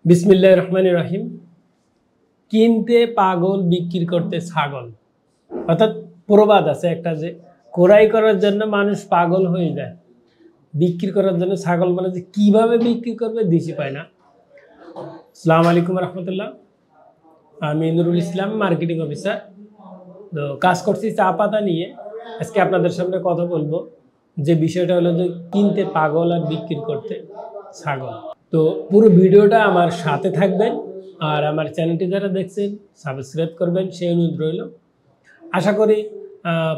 বিসমিল্লাহির রহমানির রহিম। কিনতে পাগল, বিক্রি করতে ছাগল। অর্থাৎ প্রবাদ আছে একটা যে ক্রয় করার জন্য মানুষ পাগল হয়ে যায়, বিক্রি করার জন্য ছাগল। মানে যে কীভাবে বিক্রি করবে দিশে পায় না। আসসালামু আলাইকুম রহমতুল্লাহ। আমি নুরুল ইসলাম, মার্কেটিং অফিসার। তো কাজ করছি চা পাতা নিয়ে। আজকে আপনাদের সামনে কথা বলবো যে বিষয়টা হলো যে কিনতে পাগল আর বিক্রি করতে ছাগল। তো পুরো ভিডিওটা আমার সাথে থাকবেন, আর আমার চ্যানেলটি যারা দেখছেন সাবস্ক্রাইব করবেন, সেই অনুরোধ রইল। আশা করি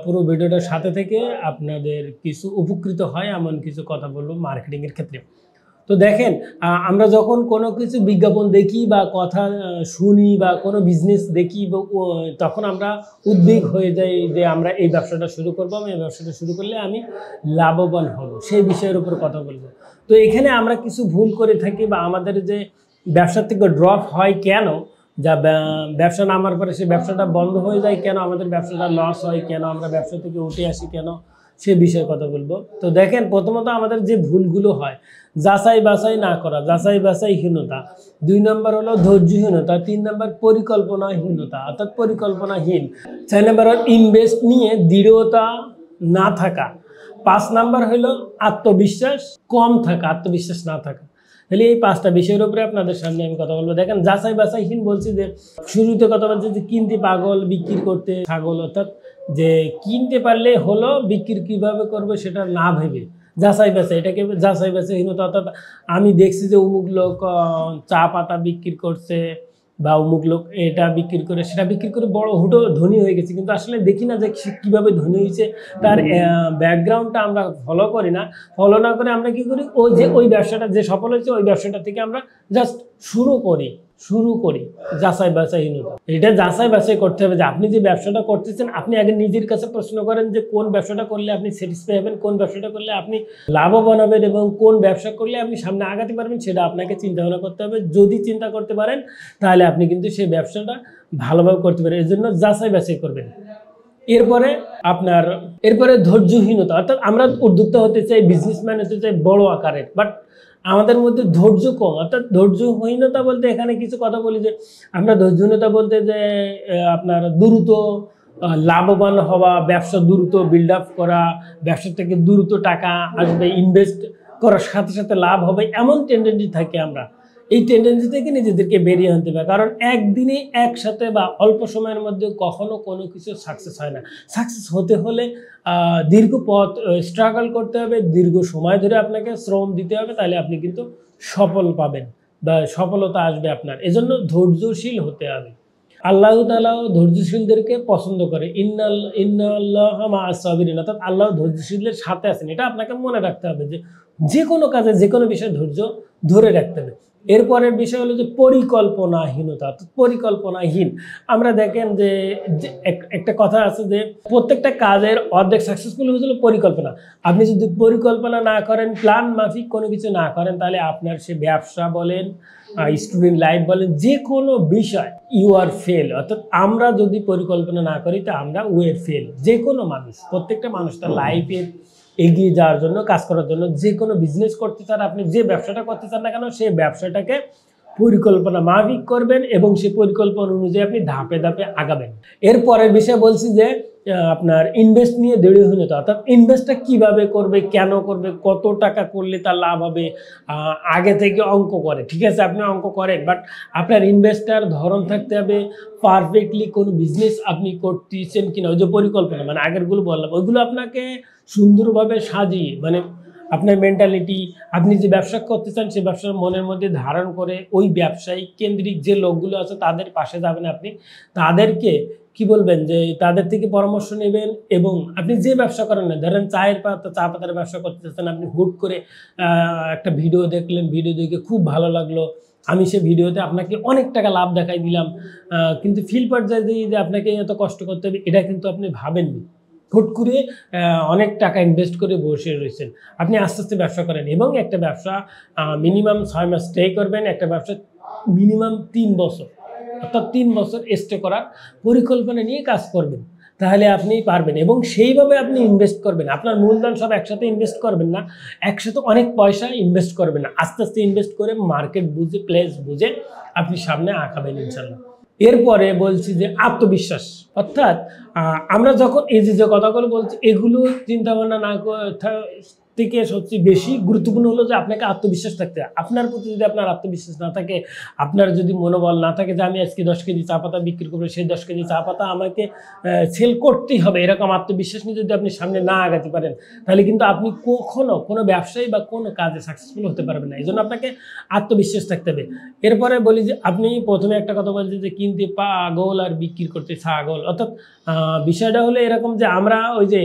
পুরো ভিডিওটার সাথে থেকে আপনাদের কিছু উপকৃত হয় এমন কিছু কথা বলবো মার্কেটিংয়ের ক্ষেত্রে। তো দেখেন, আমরা যখন কোনো কিছু বিজ্ঞাপন দেখি বা কথা শুনি বা কোনো বিজনেস দেখি, তখন আমরা উদ্বিগ্ন হয়ে যাই যে আমরা এই ব্যবসাটা শুরু করবো, আমি এই ব্যবসাটা শুরু করলে আমি লাভবান হব, সেই বিষয়ের উপর কথা বলবো। তো এখানে আমরা কিছু ভুল করে থাকি বা আমাদের যে ব্যবসা থেকে ড্রপ হয় কেন, যা ব্যবসা নামার পরে সেই ব্যবসাটা বন্ধ হয়ে যায় কেন, আমাদের ব্যবসাটা লস হয় কেন, আমরা ব্যবসা থেকে উঠে আসি কেন, সে বিষয়ে কথা বলবো। তো দেখেন, প্রথমত আমাদের যে ভুলগুলো হয়, যাচাই বাছাই না করা, যাচাই বাছাইহীনতা। 2 নম্বর হলো ধৈর্যহীনতা। 3 নম্বর পরিকল্পনাহীনতা, অর্থাৎ পরিকল্পনাহীন। 4 নম্বর হল ইনভেস্ট নিয়ে দৃঢ়তা না থাকা। 5 নম্বর হলো আত্মবিশ্বাস কম থাকা, আত্মবিশ্বাস না থাকা। তাহলে এই 5টা বিষয়ের উপরে আপনাদের সামনে আমি কথা বলবো। দেখেন, যাচাই বাছাইহীন বলছি যে শুরুতে কথা বলছি যে কিনতে পাগল, বিক্রি করতে ছাগল। অর্থাৎ যে কিনতে পারলে হলো, বিক্রি কিভাবে করবে সেটা না ভেবে যাচাই বাছাই, এটাকে যাচাই বাছাইহীনতা। অর্থাৎ আমি দেখছি যে অমুক লোক চা পাতা বিক্রি করছে বা অমুক লোক এটা বিক্রি করে সেটা বিক্রি করে বড় হুটো ধনী হয়ে গেছে, কিন্তু আসলে দেখি না যে সে কীভাবে ধনী হয়েছে, তার ব্যাকগ্রাউন্ডটা আমরা ফলো করি না। ফলো না করে আমরা কি করি, ওই ব্যবসাটা যে সফল হয়েছে ওই ব্যবসাটা থেকে আমরা জাস্ট শুরু করি। যাচাই বাছাইহীনতা, এটা যাচাই বাছাই করতে হবে যে আপনি যে ব্যবসাটা করতেছেন, আপনি আগে নিজের কাছে প্রশ্ন করেন যে কোন ব্যবসাটা করলে আপনি স্যাটিসফাই হবেন, কোন ব্যবসাটা করলে আপনি লাভবান হবেন এবং কোন ব্যবসা করলে আপনি সামনে আগাতে পারবেন, সেটা আপনাকে চিন্তা ভাবনা করতে হবে। যদি চিন্তা করতে পারেন তাহলে আপনি কিন্তু সেই ব্যবসাটা ভালোভাবে করতে পারেন। এর জন্য যাচাই বাছাই করবেন। এরপরে ধৈর্যহীনতা, অর্থাৎ আমরা উদ্যোক্তা হতে চাই, বিজনেসম্যান হতে চাই বড় আকারের, বাট আমাদের মধ্যে ধৈর্য কম। অর্থাৎ ধৈর্যহীনতা বলতে এখানে কিছু কথা বলি যে আমরা ধৈর্যহীনতা বলতে যে আপনার দ্রুত লাভবান হওয়া, ব্যবসা দ্রুত বিল্ড আপ করা, ব্যবসা থেকে দ্রুত টাকা আসবে, ইনভেস্ট করার সাথে সাথে লাভ হবে, এমন টেন্ডেন্সি থাকে। আমরা এই টেন্ডেন্সি থেকে নিজেদেরকে বেরিয়ে আনতে হবে, কারণ একদিনে একসাথে বা অল্প সময়ের মধ্যে কখনো কোনো কিছু সাকসেস হয় না। সাকসেস হতে হলে দীর্ঘ পথ স্ট্রাগল করতে হবে, দীর্ঘ সময় ধরে আপনাকে শ্রম দিতে হবে, তাহলে আপনি কিন্তু সফল পাবেন বা সফলতা আসবে আপনার। এজন্য ধৈর্যশীল হতে হবে। আল্লাহ তাআলা ধৈর্যশীলদেরকে পছন্দ করে। ইন্নাল্লাহা মা'আস সাবিরিন, অর্থাৎ আল্লাহ ধৈর্যশীলদের সাথে আছেন। এটা আপনাকে মনে রাখতে হবে যে কোনো কাজে, যে কোনো বিষয়ে ধৈর্য ধরে রাখতে হবে। এরপরের বিষয় হলো যে পরিকল্পনাহীনতা, পরিকল্পনাহীন। আমরা দেখেন যে একটা কথা আছে যে প্রত্যেকটা কাজের অর্ধেক সাকসেসফুল হয়েছিল পরিকল্পনা। আপনি যদি পরিকল্পনা না করেন, প্ল্যান মাফিক কোনো কিছু না করেন, তাহলে আপনার সে ব্যবসা বলেন, স্টুডেন্ট লাইফ বলেন, যে কোনো বিষয় ইউ আর ফেল। অর্থাৎ আমরা যদি পরিকল্পনা না করি তা আমরা ওয়ে ফেল। যে কোনো মানুষ, প্রত্যেকটা মানুষ তার লাইফের এগিয়ে যাওয়ার জন্য, কাজ করার জন্য, যে কোনো বিজনেস করতে চান, আপনি যে ব্যবসাটা করতে চান না কেন, সেই ব্যবসাটাকে পরিকল্পনা মাফিক করবেন এবং সেই পরিকল্পনা অনুযায়ী আপনি ধাপে ধাপে আগাবেন। এরপরের বিষয় বলছি যে আপনার ইনভেস্ট নিয়ে দৃঢ়হীনতা, অর্থাৎ ইনভেস্টটা কিভাবে করবে, কেন করবে, কত টাকা করলে তার লাভ হবে, আগে থেকে অঙ্ক করে। ঠিক আছে, আপনি অঙ্ক করেন, বাট আপনার ইনভেস্টার ধরন থাকতে হবে পারফেক্টলি কোন বিজনেস আপনি করতেছেন কিনা। ওই যে পরিকল্পনা, মানে আগেরগুলো বললাম, ওইগুলো আপনাকে সুন্দরভাবে সাজিয়ে, মানে আপনার মেন্টালিটি, আপনি যে ব্যবসা করতে চান সেই ব্যবসার মনের মধ্যে ধারণ করে ওই ব্যবসায়িক কেন্দ্রিক যে লোকগুলো আছে তাদের পাশে যাবেন। আপনি তাদেরকে কি বলবেন যে তাদের থেকে পরামর্শ নেবেন, এবং আপনি যে ব্যবসা করেন না, ধরেন চা পাতার ব্যবসা করতে চাচ্ছেন, আপনি হুট করে একটা ভিডিও দেখলেন, ভিডিও দেখে খুব ভালো লাগলো, আমি সে ভিডিওতে আপনাকে অনেক টাকা লাভ দেখাই দিলাম, কিন্তু ফিল পর্যায়ে যে আপনাকে এত কষ্ট করতে হবে, এটা কিন্তু আপনি ভাবেননি। হুট করে অনেক টাকা ইনভেস্ট করে বসে রয়েছেন। আপনি আস্তে আস্তে ব্যবসা করেন এবং একটা ব্যবসা মিনিমাম 6 মাস স্টে করবেন, একটা ব্যবসা মিনিমাম 3 বছর, অর্থাৎ 3 বছর স্টে করার পরিকল্পনা নিয়ে কাজ করবেন। তাহলে আপনি পারবেন এবং সেইভাবে আপনি ইনভেস্ট করবেন। আপনার মূলধন সব একসাথে ইনভেস্ট করবেন না, একসাথে অনেক পয়সা ইনভেস্ট করবেন না, আস্তে আস্তে ইনভেস্ট করে মার্কেট বুঝে প্লেস বুঝে আপনি সামনে আঁকাবেন ইনশাল্লাহ। এরপরে বলছি যে আত্মবিশ্বাস, অর্থাৎ আমরা যখন এই যে কথাগুলো বলছি এগুলো চিন্তা ভাবনা না থেকে সবচেয়ে বেশি গুরুত্বপূর্ণ হলো যে আপনাকে আত্মবিশ্বাস থাকতে হবে। আপনার প্রতি যদি আপনার আত্মবিশ্বাস না থাকে, আপনার যদি মনোবল না থাকে যে আমি আজকে 10 কেজি চা পাতা বিক্রি করবো, সেই 10 কেজি চা পাতা আমাকে সেল করতেই হবে, এরকম আত্মবিশ্বাস নিয়ে যদি আপনি সামনে না আগাতে পারেন, তাহলে কিন্তু আপনি কখনো কোনো ব্যবসায়ী বা কোনো কাজে সাকসেসফুল হতে পারবেন না। এই জন্য আপনাকে আত্মবিশ্বাস থাকতে হবে। এরপরে বলি যে আপনি প্রথমে একটা কথা বলছেন যে কিনতে পাগল আর বিক্রি করতে ছাগল, অর্থাৎ বিষয়টা হলো এরকম যে আমরা ওই যে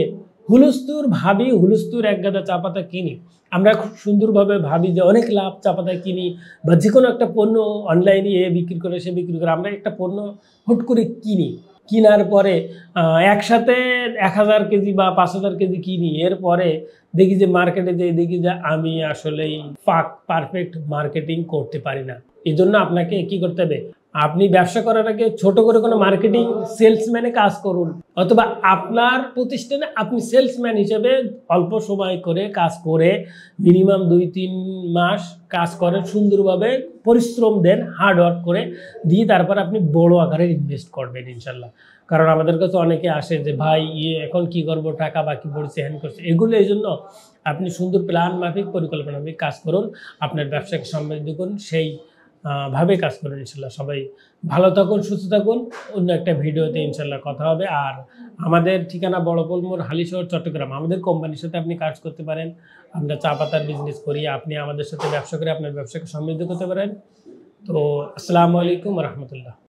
হুলস্থুর ভাবি, হুলস্থুর এক গাদা চা পাতা কিনি, আমরা খুব সুন্দরভাবে ভাবি যে অনেক লাভ চা পাতা কিনি, বা যে কোনো একটা পণ্য অনলাইনে বিক্রি করে সে বিক্রি করে, আমরা একটা পণ্য হুট করে কিনি, কেনার পরে একসাথে 1000 কেজি বা 5000 কেজি কিনি, এরপরে দেখি যে মার্কেটে যেয়ে দেখি যে আমি আসলেই পারফেক্ট মার্কেটিং করতে পারি না। এই জন্য আপনাকে কি করতে হবে, আপনি ব্যবসা করার আগে ছোট করে কোনো মার্কেটিং সেলসম্যানে কাজ করুন, অথবা আপনার প্রতিষ্ঠানে আপনি সেলসম্যান হিসেবে অল্প সময় করে কাজ করে মিনিমাম 2-3 মাস কাজ করেন, সুন্দরভাবে পরিশ্রম দেন, হার্ড ওয়ার্ক করে দিয়ে তারপর আপনি বড় আকারে ইনভেস্ট করবেন ইনশাল্লাহ। কারণ আমাদের কাছে অনেকে আসে যে ভাই এখন কি করব, টাকা বাকি পড়ছে, হ্যান করছে, এগুলো এই জন্য আপনি সুন্দর প্ল্যান মাফিক পরিকল্পনা মাফিক কাজ করুন, আপনার ব্যবসাকে সমৃদ্ধ করুন, সেই ভাবে কাজ করুন ইনশাল্লাহ। সবাই ভালো থাকুন, সুস্থ থাকুন। অন্য একটা ভিডিওতে ইনশাল্লাহ কথা হবে। আর আমাদের ঠিকানা বড়পলমোড়, হালিশহর, চট্টগ্রাম। আমাদের কোম্পানির সাথে আপনি কাজ করতে পারেন, আমরা চা পাতার বিজনেস করি, আপনি আমাদের সাথে ব্যবসা করে আপনার ব্যবসাকে সমৃদ্ধ করতে পারেন। তো আসসালামু আলাইকুম রহমতুল্লাহ।